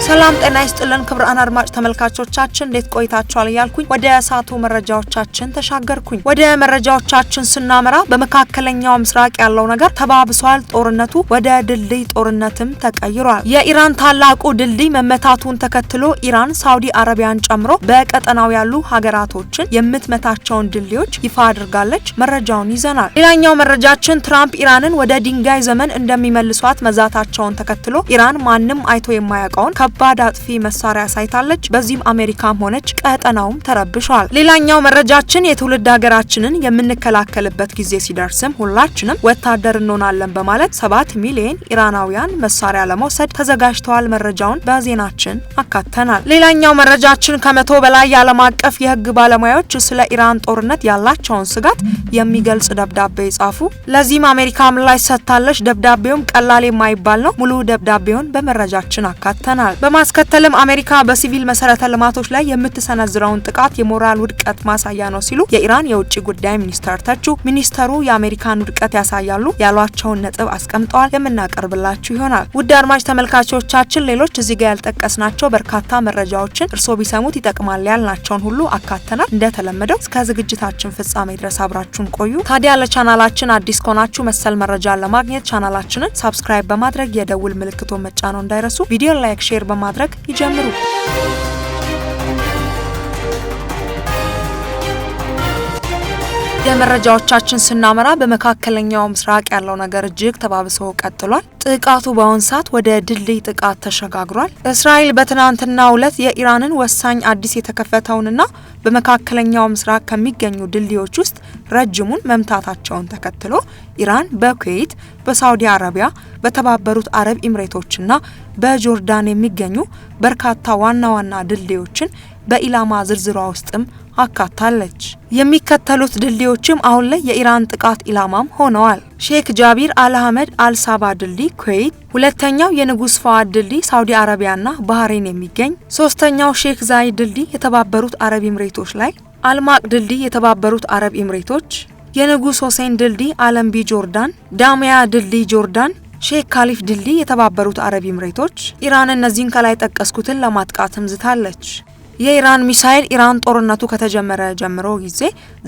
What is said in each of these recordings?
ሰላም ጤና ይስጥልን ክብራን አድማጭ ተመልካቾቻችን እንዴት ቆይታችኋል እያልኩኝ ወደ ሳቱ መረጃዎቻችን ተሻገርኩኝ። ወደ መረጃዎቻችን ስናመራ በመካከለኛው ምስራቅ ያለው ነገር ተባብሷል። ጦርነቱ ወደ ድልድይ ጦርነትም ተቀይሯል። የኢራን ታላቁ ድልድይ መመታቱን ተከትሎ ኢራን ሳውዲ አረቢያን ጨምሮ በቀጠናው ያሉ ሀገራቶችን የምትመታቸውን ድልድዮች ይፋ አድርጋለች። መረጃውን ይዘናል። ሌላኛው መረጃችን ትራምፕ ኢራንን ወደ ድንጋይ ዘመን እንደሚመልሷት መዛታቸውን ተከትሎ ኢራን ማንም አይቶ የማያውቀውን ከባድ አጥፊ መሳሪያ ሳይታለች። በዚህም አሜሪካም ሆነች ቀጠናውም ተረብሿል። ሌላኛው መረጃችን የትውልድ ሀገራችንን የምንከላከልበት ጊዜ ሲደርስም ሁላችንም ወታደር እንሆናለን በማለት 7 ሚሊዮን ኢራናውያን መሳሪያ ለመውሰድ ተዘጋጅተዋል። መረጃውን በዜናችን አካተናል። ሌላኛው መረጃችን ከመቶ በላይ የዓለም አቀፍ የህግ ባለሙያዎች ስለ ኢራን ጦርነት ያላቸውን ስጋት የሚገልጽ ደብዳቤ ጻፉ። ለዚህም አሜሪካ ምላሽ ሰጥታለች። ደብዳቤውም ቀላል የማይባል ነው። ሙሉ ደብዳቤውን በመረጃችን አካተናል። በማስከተልም አሜሪካ በሲቪል መሰረተ ልማቶች ላይ የምትሰነዝረውን ጥቃት የሞራል ውድቀት ማሳያ ነው ሲሉ የኢራን የውጭ ጉዳይ ሚኒስተር ተቹ። ሚኒስተሩ የአሜሪካን ውድቀት ያሳያሉ ያሏቸውን ነጥብ አስቀምጠዋል። የምናቀርብላችሁ ይሆናል። ውድ አድማጭ ተመልካቾቻችን ሌሎች እዚህ ጋር ያልጠቀስናቸው በርካታ መረጃዎችን እርስዎ ቢሰሙት ይጠቅማል ያልናቸውን ሁሉ አካተናል። እንደተለመደው እስከ ዝግጅታችን ፍጻሜ ድረስ አብራችሁን ቆዩ። ታዲያ ለቻናላችን አዲስ ከሆናችሁ መሰል መረጃን ለማግኘት ቻናላችንን ሰብስክራይብ በማድረግ የደውል ምልክቱን መጫነው እንዳይረሱ። ቪዲዮ ላይክ ሼር በማድረግ ይጀምሩ። የመረጃዎቻችን ስናመራ በመካከለኛው ምስራቅ ያለው ነገር እጅግ ተባብሶ ቀጥሏል። ጥቃቱ በአሁን ሰዓት ወደ ድልድይ ጥቃት ተሸጋግሯል። እስራኤል በትናንትናው ዕለት የኢራንን ወሳኝ አዲስ የተከፈተውንና በመካከለኛው ምስራቅ ከሚገኙ ድልድዮች ውስጥ ረጅሙን መምታታቸውን ተከትሎ ኢራን በኩዌት፣ በሳውዲ አረቢያ፣ በተባበሩት አረብ ኤምሬቶችና በጆርዳን የሚገኙ በርካታ ዋና ዋና ድልድዮችን በኢላማ ዝርዝሯ ውስጥም አካታለች። የሚከተሉት ድልድዮችም አሁን ላይ የኢራን ጥቃት ኢላማም ሆነዋል። ሼክ ጃቢር አልአህመድ አልሳባ ድልድይ ኩዌት፣ ሁለተኛው የንጉስ ፋዋድ ድልድይ ሳውዲ አረቢያና ባህሬን የሚገኝ፣ ሶስተኛው ሼክ ዛይድ ድልድይ የተባበሩት አረብ ኤምሬቶች ላይ፣ አልማቅ ድልድይ የተባበሩት አረብ ኤምሬቶች፣ የንጉስ ሁሴን ድልድይ አለምቢ ጆርዳን፣ ዳሚያ ድልድይ ጆርዳን፣ ሼክ ካሊፍ ድልድይ የተባበሩት አረብ ኤምሬቶች። ኢራን እነዚህን ከላይ ጠቀስኩትን ለማጥቃትም ዝታለች። የኢራን ሚሳኤል ኢራን ጦርነቱ ከተጀመረ ጀምሮ ጊዜ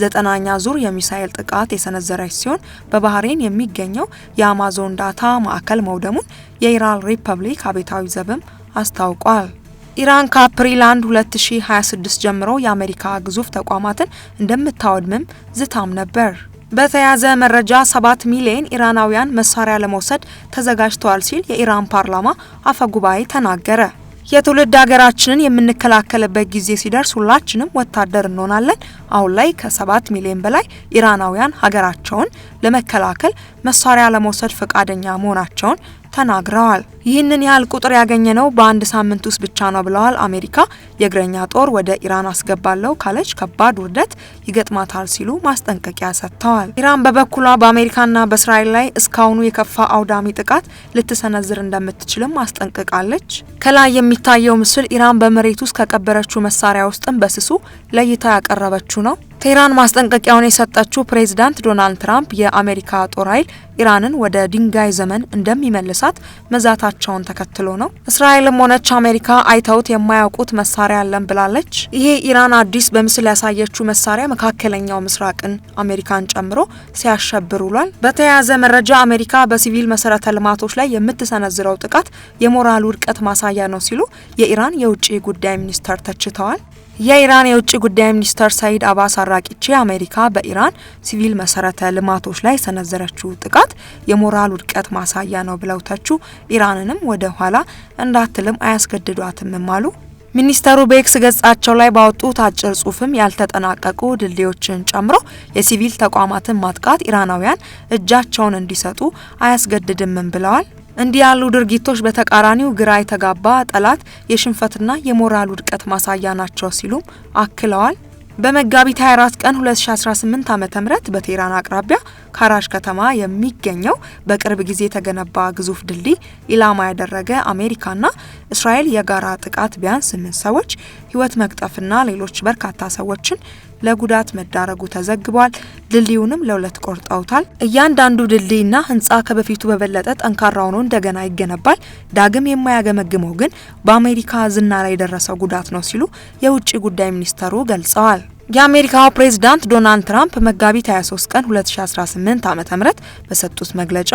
9ኛ ዙር የሚሳኤል ጥቃት የሰነዘረች ሲሆን በባህሬን የሚገኘው የአማዞን ዳታ ማዕከል መውደሙን የኢራን ሪፐብሊክ አብዮታዊ ዘብም አስታውቋል። ኢራን ከአፕሪል 1 2026 ጀምሮ የአሜሪካ ግዙፍ ተቋማትን እንደምታወድምም ዝታም ነበር። በተያያዘ መረጃ 7 ሚሊዮን ኢራናውያን መሳሪያ ለመውሰድ ተዘጋጅተዋል ሲል የኢራን ፓርላማ አፈጉባኤ ተናገረ። የትውልድ ሀገራችንን የምንከላከልበት ጊዜ ሲደርስ ሁላችንም ወታደር እንሆናለን። አሁን ላይ ከ7 ሚሊዮን በላይ ኢራናውያን ሀገራቸውን ለመከላከል መሳሪያ ለመውሰድ ፈቃደኛ መሆናቸውን ተናግረዋል። ይህንን ያህል ቁጥር ያገኘነው በአንድ ሳምንት ውስጥ ብቻ ነው ብለዋል። አሜሪካ የእግረኛ ጦር ወደ ኢራን አስገባለሁ ካለች ከባድ ውርደት ይገጥማታል ሲሉ ማስጠንቀቂያ ሰጥተዋል። ኢራን በበኩሏ በአሜሪካና በእስራኤል ላይ እስካሁኑ የከፋ አውዳሚ ጥቃት ልትሰነዝር እንደምትችልም አስጠንቅቃለች። ከላይ የሚታየው ምስል ኢራን በመሬት ውስጥ ከቀበረችው መሳሪያ ውስጥም በስሱ ለይታ ያቀረበችው ነው። ቴህራን ማስጠንቀቂያውን የሰጠችው ፕሬዚዳንት ዶናልድ ትራምፕ የአሜሪካ ጦር ኃይል ኢራንን ወደ ድንጋይ ዘመን እንደሚመልሳት መዛታቸውን ተከትሎ ነው። እስራኤልም ሆነች አሜሪካ አይተውት የማያውቁት መሳሪያ አለን ብላለች። ይሄ ኢራን አዲስ በምስል ያሳየችው መሳሪያ መካከለኛው ምስራቅን አሜሪካን ጨምሮ ሲያሸብር ውሏል። በተያያዘ መረጃ አሜሪካ በሲቪል መሰረተ ልማቶች ላይ የምትሰነዝረው ጥቃት የሞራል ውድቀት ማሳያ ነው ሲሉ የኢራን የውጭ ጉዳይ ሚኒስተር ተችተዋል። የኢራን የውጭ ጉዳይ ሚኒስተር ሰይድ አባስ አራቂቼ አሜሪካ በኢራን ሲቪል መሰረተ ልማቶች ላይ ሰነዘረችው ጥቃት የሞራል ውድቀት ማሳያ ነው ብለው ተቹ። ኢራንንም ወደ ኋላ እንዳትልም አያስገድዷትም አሉ። ሚኒስተሩ በኤክስ ገጻቸው ላይ ባወጡት አጭር ጽሁፍም ያልተጠናቀቁ ድልድዮችን ጨምሮ የሲቪል ተቋማትን ማጥቃት ኢራናውያን እጃቸውን እንዲሰጡ አያስገድድም ብለዋል። እንዲህ ያሉ ድርጊቶች በተቃራኒው ግራ የተጋባ ጠላት የሽንፈትና የሞራል ውድቀት ማሳያ ናቸው ሲሉም አክለዋል። በመጋቢት 24 ቀን 2018 ዓ.ም በቴህራን አቅራቢያ ካራሽ ከተማ የሚገኘው በቅርብ ጊዜ የተገነባ ግዙፍ ድልድይ ኢላማ ያደረገ አሜሪካና እስራኤል የጋራ ጥቃት ቢያንስ 8 ሰዎች ህይወት መቅጠፍና ሌሎች በርካታ ሰዎችን ለጉዳት መዳረጉ ተዘግቧል። ድልድዩንም ለሁለት ቆርጠውታል። እያንዳንዱ ድልድይና ህንጻ ከበፊቱ በበለጠ ጠንካራ ሆኖ እንደገና ይገነባል። ዳግም የማያገመግመው ግን በአሜሪካ ዝና ላይ የደረሰው ጉዳት ነው ሲሉ የውጭ ጉዳይ ሚኒስተሩ ገልጸዋል። የአሜሪካው ፕሬዝዳንት ዶናልድ ትራምፕ መጋቢት 23 ቀን 2018 ዓ.ም በሰጡት መግለጫ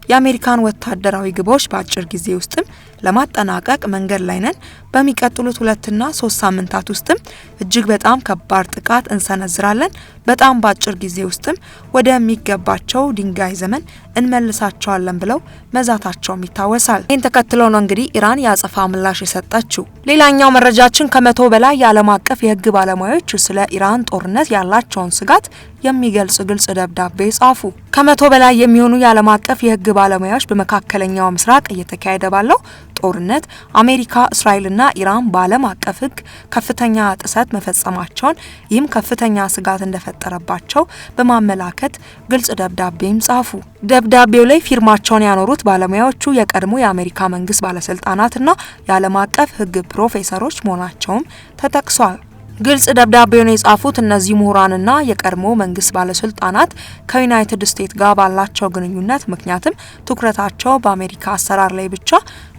የአሜሪካን ወታደራዊ ግቦች በአጭር ጊዜ ውስጥም ለማጠናቀቅ መንገድ ላይ ነን። በሚቀጥሉት 2 እና 3 ሳምንታት ውስጥም እጅግ በጣም ከባድ ጥቃት እንሰነዝራለን። በጣም በአጭር ጊዜ ውስጥም ወደሚገባቸው ድንጋይ ዘመን እንመልሳቸዋለን ብለው መዛታቸውም ይታወሳል። ይህን ተከትለው ነው እንግዲህ ኢራን ያጸፋ ምላሽ የሰጠችው። ሌላኛው መረጃችን ከ100 በላይ የዓለም አቀፍ የህግ ባለሙያዎች ስለ ኢራን ጦርነት ያላቸውን ስጋት የሚገልጽ ግልጽ ደብዳቤ ጻፉ። ከ100 በላይ የሚሆኑ የዓለም አቀፍ የህግ ባለሙያዎች በመካከለኛው ምስራቅ እየተካሄደ ባለው ጦርነት አሜሪካ፣ እስራኤልና ኢራን በዓለም አቀፍ ህግ ከፍተኛ ጥሰት መፈጸማቸውን ይህም ከፍተኛ ስጋት እንደፈጠረባቸው በማመላከት ግልጽ ደብዳቤም ጻፉ። ደብዳቤው ላይ ፊርማቸውን ያኖሩት ባለሙያዎቹ የቀድሞ የአሜሪካ መንግስት ባለስልጣናትና የዓለም አቀፍ ህግ ፕሮፌሰሮች መሆናቸውም ተጠቅሷል። ግልጽ ደብዳቤውን የጻፉት እነዚህ ምሁራንና የቀድሞ መንግስት ባለስልጣናት ከዩናይትድ ስቴትስ ጋር ባላቸው ግንኙነት ምክንያትም ትኩረታቸው በአሜሪካ አሰራር ላይ ብቻ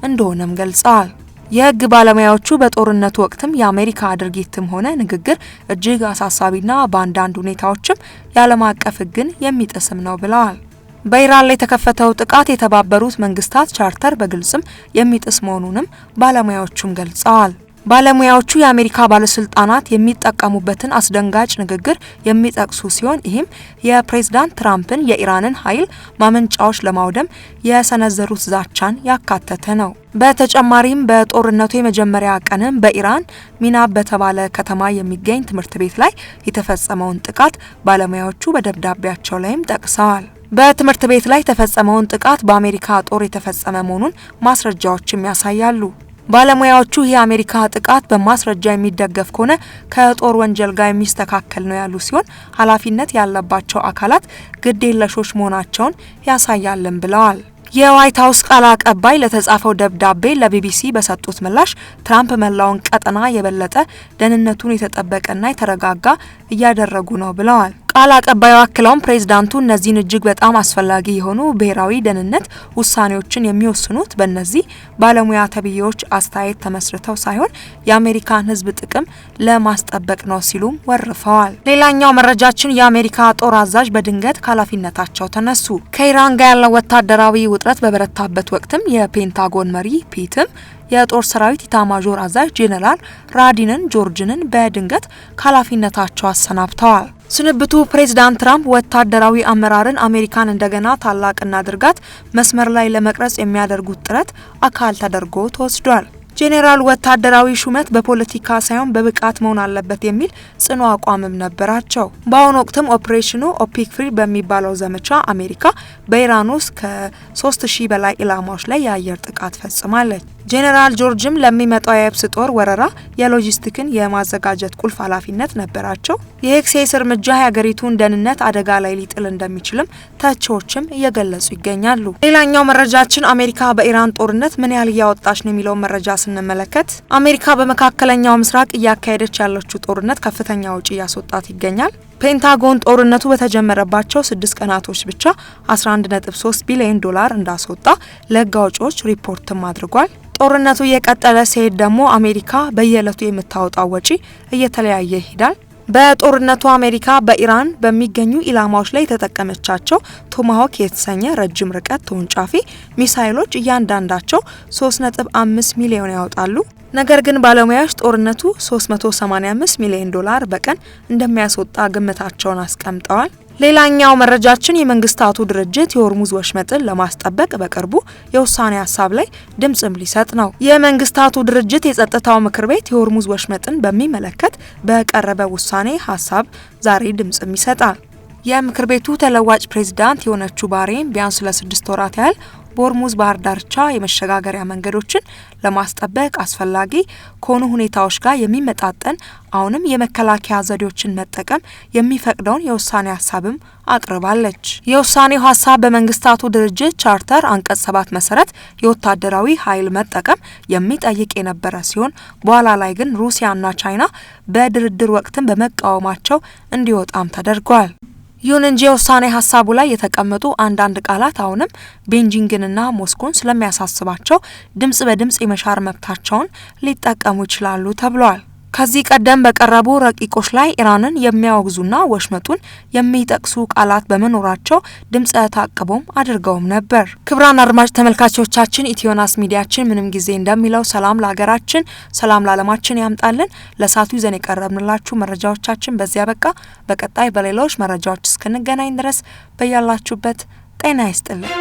እንደሆነም ገልጸዋል። የህግ ባለሙያዎቹ በጦርነቱ ወቅትም የአሜሪካ ድርጊትም ሆነ ንግግር እጅግ አሳሳቢና በአንዳንድ ሁኔታዎችም የዓለም አቀፍ ህግን የሚጥስም ነው ብለዋል። በኢራን ላይ የተከፈተው ጥቃት የተባበሩት መንግስታት ቻርተር በግልጽም የሚጥስ መሆኑንም ባለሙያዎቹም ገልጸዋል። ባለሙያዎቹ የአሜሪካ ባለስልጣናት የሚጠቀሙበትን አስደንጋጭ ንግግር የሚጠቅሱ ሲሆን ይህም የፕሬዝዳንት ትራምፕን የኢራንን ኃይል ማመንጫዎች ለማውደም የሰነዘሩት ዛቻን ያካተተ ነው። በተጨማሪም በጦርነቱ የመጀመሪያ ቀንም በኢራን ሚናብ በተባለ ከተማ የሚገኝ ትምህርት ቤት ላይ የተፈጸመውን ጥቃት ባለሙያዎቹ በደብዳቤያቸው ላይም ጠቅሰዋል። በትምህርት ቤት ላይ የተፈጸመውን ጥቃት በአሜሪካ ጦር የተፈጸመ መሆኑን ማስረጃዎችም ያሳያሉ። ባለሙያዎቹ የአሜሪካ ጥቃት በማስረጃ የሚደገፍ ከሆነ ከጦር ወንጀል ጋር የሚስተካከል ነው ያሉ ሲሆን ኃላፊነት ያለባቸው አካላት ግዴለሾች መሆናቸውን ያሳያልን ብለዋል። የዋይት ሀውስ ቃል አቀባይ ለተጻፈው ደብዳቤ ለቢቢሲ በሰጡት ምላሽ ትራምፕ መላውን ቀጠና የበለጠ ደህንነቱን የተጠበቀና የተረጋጋ እያደረጉ ነው ብለዋል። ቃል አቀባዩ አክለውም ፕሬዝዳንቱ እነዚህን እጅግ በጣም አስፈላጊ የሆኑ ብሔራዊ ደህንነት ውሳኔዎችን የሚወስኑት በእነዚህ ባለሙያ ተብዬዎች አስተያየት ተመስርተው ሳይሆን የአሜሪካን ሕዝብ ጥቅም ለማስጠበቅ ነው ሲሉም ወርፈዋል። ሌላኛው መረጃችን የአሜሪካ ጦር አዛዥ በድንገት ከኃላፊነታቸው ተነሱ። ከኢራን ጋር ያለው ወታደራዊ ውጥረት በበረታበት ወቅትም የፔንታጎን መሪ ፒትም የጦር ሰራዊት ኢታማዦር አዛዥ ጄኔራል ራዲንን ጆርጅንን በድንገት ከኃላፊነታቸው አሰናብተዋል። ስንብቱ ፕሬዝዳንት ትራምፕ ወታደራዊ አመራርን አሜሪካን እንደገና ታላቅ እናድርጋት መስመር ላይ ለመቅረጽ የሚያደርጉት ጥረት አካል ተደርጎ ተወስዷል። ጄኔራል ወታደራዊ ሹመት በፖለቲካ ሳይሆን በብቃት መሆን አለበት የሚል ጽኑ አቋምም ነበራቸው። በአሁኑ ወቅትም ኦፕሬሽኑ ኦፒክ ፍሪ በሚባለው ዘመቻ አሜሪካ በኢራን ውስጥ ከ3000 በላይ ኢላማዎች ላይ የአየር ጥቃት ፈጽማለች። ጄኔራል ጆርጅም ለሚመጣው የየብስ ጦር ወረራ የሎጂስቲክን የማዘጋጀት ቁልፍ ኃላፊነት ነበራቸው። የሄክሴስ እርምጃ የሀገሪቱን ደህንነት አደጋ ላይ ሊጥል እንደሚችልም ተቺዎችም እየገለጹ ይገኛሉ። ሌላኛው መረጃችን አሜሪካ በኢራን ጦርነት ምን ያህል እያወጣች ነው የሚለውን መረጃ ስንመለከት አሜሪካ በመካከለኛው ምስራቅ እያካሄደች ያለችው ጦርነት ከፍተኛ ወጪ እያስወጣት ይገኛል። ፔንታጎን ጦርነቱ በተጀመረባቸው 6 ቀናቶች ብቻ 11.3 ቢሊዮን ዶላር እንዳስወጣ ለሕግ አውጪዎች ሪፖርትም አድርጓል። ጦርነቱ እየቀጠለ ሲሄድ ደግሞ አሜሪካ በየዕለቱ የምታወጣው ወጪ እየተለያየ ይሄዳል። በጦርነቱ አሜሪካ በኢራን በሚገኙ ኢላማዎች ላይ የተጠቀመቻቸው ቶማሆክ የተሰኘ ረጅም ርቀት ተወንጫፊ ሚሳይሎች እያንዳንዳቸው 3.5 ሚሊዮን ያወጣሉ። ነገር ግን ባለሙያዎች ጦርነቱ 385 ሚሊዮን ዶላር በቀን እንደሚያስወጣ ግምታቸውን አስቀምጠዋል። ሌላኛው መረጃችን የመንግስታቱ ድርጅት የሆርሙዝ ወሽመጥን ለማስጠበቅ በቅርቡ የውሳኔ ሀሳብ ላይ ድምጽም ሊሰጥ ነው። የመንግስታቱ ድርጅት የጸጥታው ምክር ቤት የሆርሙዝ ወሽመጥን በሚመለከት በቀረበ ውሳኔ ሀሳብ ዛሬ ድምጽም ይሰጣል። የምክር ቤቱ ተለዋጭ ፕሬዝዳንት የሆነችው ባህሬን ቢያንስ ለ6 ወራት ያህል በሆርሙዝ ባህር ዳርቻ የመሸጋገሪያ መንገዶችን ለማስጠበቅ አስፈላጊ ከሆኑ ሁኔታዎች ጋር የሚመጣጠን አሁንም የመከላከያ ዘዴዎችን መጠቀም የሚፈቅደውን የውሳኔ ሀሳብም አቅርባለች። የውሳኔው ሀሳብ በመንግስታቱ ድርጅት ቻርተር አንቀጽ 7 መሰረት የወታደራዊ ኃይል መጠቀም የሚጠይቅ የነበረ ሲሆን በኋላ ላይ ግን ሩሲያና ቻይና በድርድር ወቅትን በመቃወማቸው እንዲወጣም ተደርጓል። ይሁን እንጂ የውሳኔ ሀሳቡ ላይ የተቀመጡ አንዳንድ ቃላት አሁንም ቤጂንግንና ሞስኮን ስለሚያሳስባቸው ድምጽ በድምጽ የመሻር መብታቸውን ሊጠቀሙ ይችላሉ ተብሏል። ከዚህ ቀደም በቀረቡ ረቂቆች ላይ ኢራንን የሚያወግዙና ወሽመጡን የሚጠቅሱ ቃላት በመኖራቸው ድምጸ ተአቅቦም አድርገውም ነበር። ክቡራን አድማጭ ተመልካቾቻችን ኢትዮናስ ሚዲያችን ምንም ጊዜ እንደሚለው ሰላም ለሀገራችን፣ ሰላም ለዓለማችን ያምጣልን። ለሳቱ ይዘን የቀረብንላችሁ መረጃዎቻችን በዚያ በቃ። በቀጣይ በሌሎች መረጃዎች እስክንገናኝ ድረስ በያላችሁበት ጤና ይስጥልን።